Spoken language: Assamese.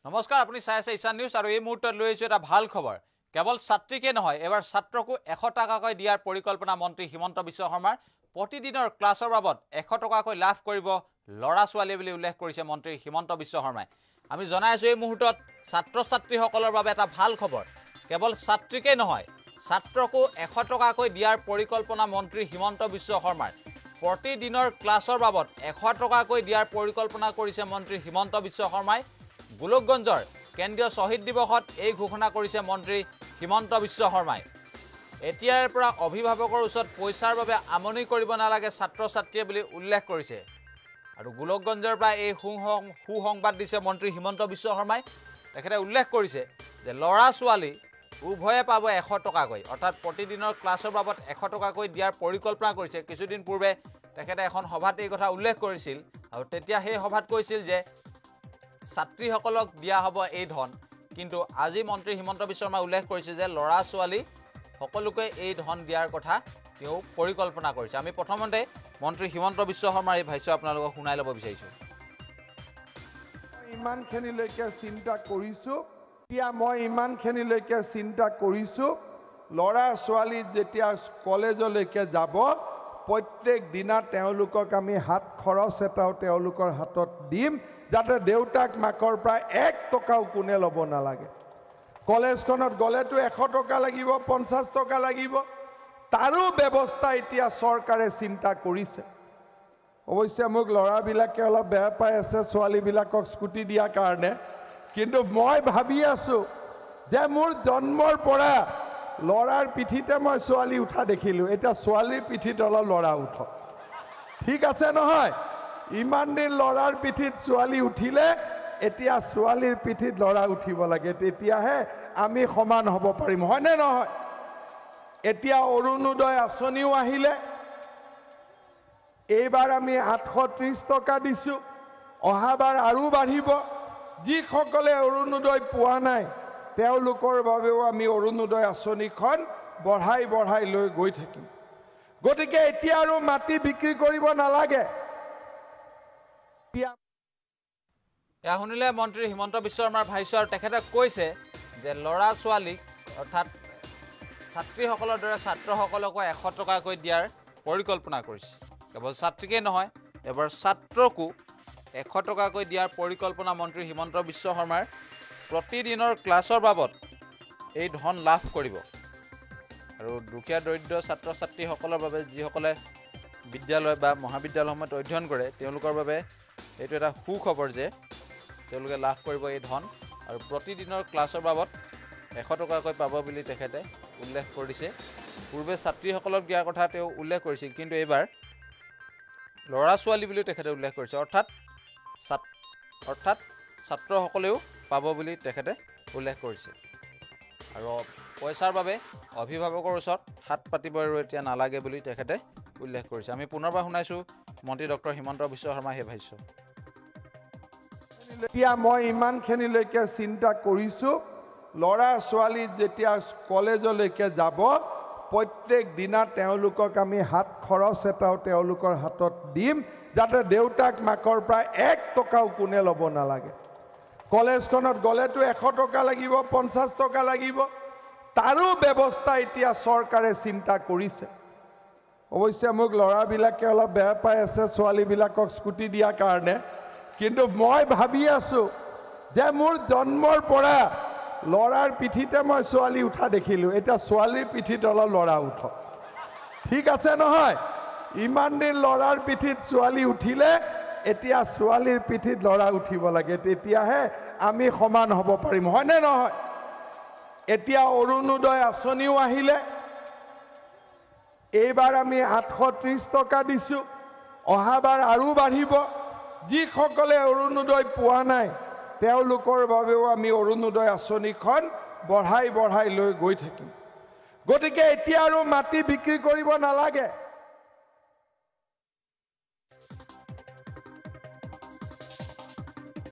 নমস্কাৰ আপুনি চাই আছে ঈশান নিউজ আৰু এই মুহূৰ্তত লৈ আহিছো এটা ভাল খবৰ কেৱল ছাত্ৰীকে নহয় এবাৰ ছাত্ৰকো 100 টাকাকৈ দিয়াৰ পৰিকল্পনা মন্ত্ৰী হিমন্ত বিশ্ব শৰ্মাৰ প্ৰতিদিনৰ ক্লাছৰ বাবদ 100 টাকাকৈ লাভ কৰিব লৰা ছোৱালী বুলি উল্লেখ কৰিছে মন্ত্ৰী হিমন্ত বিশ্ব শৰ্মাই আমি জনাই আছো এই মুহূৰ্তত ছাত্ৰ ছাত্ৰীসকলৰ বাবে এটা ভাল খবৰ কেৱল ছাত্ৰীকে নহয় ছাত্ৰকো 100 টাকাকৈ দিয়াৰ পৰিকল্পনা মন্ত্ৰী হিমন্ত বিশ্ব শৰ্মাৰ প্ৰতিদিনৰ ক্লাছৰ বাবদ 100 টাকাকৈ দিয়াৰ পৰিকল্পনা কৰিছে মন্ত্ৰী হিমন্ত বিশ্ব শৰ্মাই গোলকগঞ্জৰ কেন্দ্ৰীয় শহীদ দিৱসত এই ঘোষণা কৰিছে মন্ত্ৰী হিমন্ত বিশ্ব শৰ্মাই এতিয়াৰ পৰা অভিভাৱকৰ ওচৰত পইচাৰ বাবে আমনি কৰিব নালাগে ছাত্ৰ ছাত্ৰীয়ে বুলি উল্লেখ কৰিছে আৰু গোলকগঞ্জৰ পৰা এই সুসংবাদ দিছে মন্ত্ৰী হিমন্ত বিশ্ব শৰ্মাই তেখেতে উল্লেখ কৰিছে যে লৰা ছোৱালী উভয়ে পাব 100 টাকাকৈ অৰ্থাৎ প্ৰতিদিনৰ ক্লাছৰ বাবদ 100 টাকাকৈ দিয়াৰ পৰিকল্পনা কৰিছে কিছুদিন পূৰ্বে তেখেতে এখন সভাত এই কথা উল্লেখ কৰিছিল আৰু তেতিয়া সেই সভাত কৈছিল যে ছাত্ৰীসকলক দিয়া হ'ব এই ধন কিন্তু আজি মন্ত্ৰী হিমন্ত বিশ্ব শৰ্মাই উল্লেখ কৰিছে যে লৰা ছোৱালী সকলোকে এই ধন দিয়াৰ কথা তেওঁ পৰিকল্পনা কৰিছে আমি প্ৰথমতে মন্ত্ৰী হিমন্ত বিশ্ব শৰ্মাৰ এই ভাষ্য আপোনালোকক শুনাই ল'ব বিচাৰিছো ইমানখিনিলৈকে চিন্তা কৰিছো মই ইমানখিনিলৈকে চিন্তা কৰিছো লৰা ছোৱালী যেতিয়া কলেজলৈকে যাব প্ৰত্যেক দিনা তেওঁলোকক আমি হাত খৰচ এটাও তেওঁলোকৰ হাতত দিম যাতে দেউতাক মাকৰ পৰা 1 টকাও কোনে ল'ব নালাগে কলেজখনত গলেতো 100 টকা লাগিব 50 টকা লাগিব তাৰো ব্যৱস্থা এতিয়া চৰকাৰে চিন্তা কৰিছে অৱশ্যে মোক লৰাবিলাকে অলপ বেয়া পাই আছে ছোৱালীবিলাকক স্কুটি দিয়াৰ কাৰণে কিন্তু মই ভাবি আছো যে মোৰ জন্মৰ পৰা লৰাৰ পিঠিতে মই ছোৱালী উঠা দেখিলো এটা ছোৱালীৰ পিঠিত অলপ লৰা উঠক ঠিক আছে নহয় ইমান দিন লৰাৰ পিঠিত ছোৱালী উঠিলে এতিয়া ছোৱালীৰ পিঠিত লৰা উঠিব লাগে তেতিয়াহে আমি সমান হ'ব পাৰিম হয়নে নহয় এতিয়া অৰুণোদয় আঁচনিও আহিলে এইবাৰ আমি 830 টকা দিছো অহাবাৰ আৰু বাঢ়িব যিসকলে অৰুণোদয় পোৱা নাই তেওঁলোকৰ বাবেও আমি অৰুণোদয় আঁচনিখন বঢ়াই লৈ গৈ থাকিম গতিকে এতিয়া আৰু মাটি বিক্ৰী কৰিব নালাগে এয়া শুনিলে মন্ত্ৰী হিমন্ত বিশ্ব শৰ্মাৰ ভাষ্য আৰু তেখেতে কৈছে যে লৰা ছোৱালীক অৰ্থাৎ ছাত্ৰীসকলৰ দৰে ছাত্ৰসকলকো 100 টকাকৈ দিয়াৰ পৰিকল্পনা কৰিছে কেৱল ছাত্ৰীকে নহয় এবাৰ ছাত্ৰকো 100 টকাকৈ দিয়াৰ পৰিকল্পনা মন্ত্ৰী হিমন্ত বিশ্ব শৰ্মাৰ প্ৰতিদিনৰ ক্লাছৰ বাবদ এই ধন লাভ কৰিব আৰু দুখীয়া দৰিদ্ৰ ছাত্ৰ ছাত্ৰীসকলৰ বাবে যিসকলে বিদ্যালয় বা মহাবিদ্যালয়সমূহত অধ্যয়ন কৰে তেওঁলোকৰ বাবে এইটো এটা সুখবৰ যে তেওঁলোকে লাভ কৰিব এই ধন আৰু প্ৰতিদিনৰ ক্লাছৰ বাবদ 100 টকাকৈ পাব বুলি তেখেতে উল্লেখ কৰিছে পূৰ্বে ছাত্ৰীসকলক দিয়াৰ কথা তেওঁ উল্লেখ কৰিছিল কিন্তু এইবাৰ লৰা ছোৱালী বুলি তেখেতে উল্লেখ কৰিছে অৰ্থাৎ ছাত্ৰসকলেও পাব বুলি তেখেতে উল্লেখ কৰিছে আৰু পইচাৰ বাবে অভিভাৱকৰ ওচৰত হাত পাতিব আৰু এতিয়া নালাগে বুলি তেখেতে উল্লেখ কৰিছে আমি পুনৰবাৰ শুনাইছো মন্ত্ৰী ডক্টৰ হিমন্ত বিশ্ব শৰ্মাৰ এই ভাষ্য মই ইমানখিনিলৈকে চিন্তা কৰিছো লৰা ছোৱালী যেতিয়া কলেজলৈকে যাব প্ৰত্যেক দিনা তেওঁলোকক আমি হাত খৰচ এটাও তেওঁলোকৰ হাতত দিম যাতে দেউতাক মাকৰ পৰা 1 টকাও কোনে ল'ব নালাগে কলেজখনত গলেতো 100 টকা লাগিব 50 টকা লাগিব তাৰো ব্যৱস্থা এতিয়া চৰকাৰে চিন্তা কৰিছে অৱশ্যে মোক লৰাবিলাকে অলপ বেয়া পাই আছে ছোৱালীবিলাকক স্কুটি দিয়াৰ কাৰণে কিন্তু মই ভাবি আছো যে মোৰ জন্মৰ পৰা লৰাৰ পিঠিতে মই ছোৱালী উঠা দেখিলো এটা ছোৱালীৰ পিঠিত অলপ লৰা উঠক ঠিক আছে নহয় ইমান দিন লৰাৰ পিঠিত ছোৱালী উঠিলে এতিয়া ছোৱালীৰ পিঠিত লৰা উঠিব লাগে তেতিয়াহে আমি সমান হ'ব পাৰিম হয়নে নহয় এতিয়া অৰুণোদয় আঁচনিও আহিলে এইবাৰ আমি 830 টকা দিছো অহাবাৰ আৰু বাঢ়িব যিসকলে অৰুণোদয় পোৱা নাই তেওঁলোকৰ বাবেও আমি অৰুণোদয় আঁচনিখন বঢ়াই লৈ গৈ থাকিম গতিকে এতিয়া আৰু মাটি বিক্ৰী কৰিব নালাগে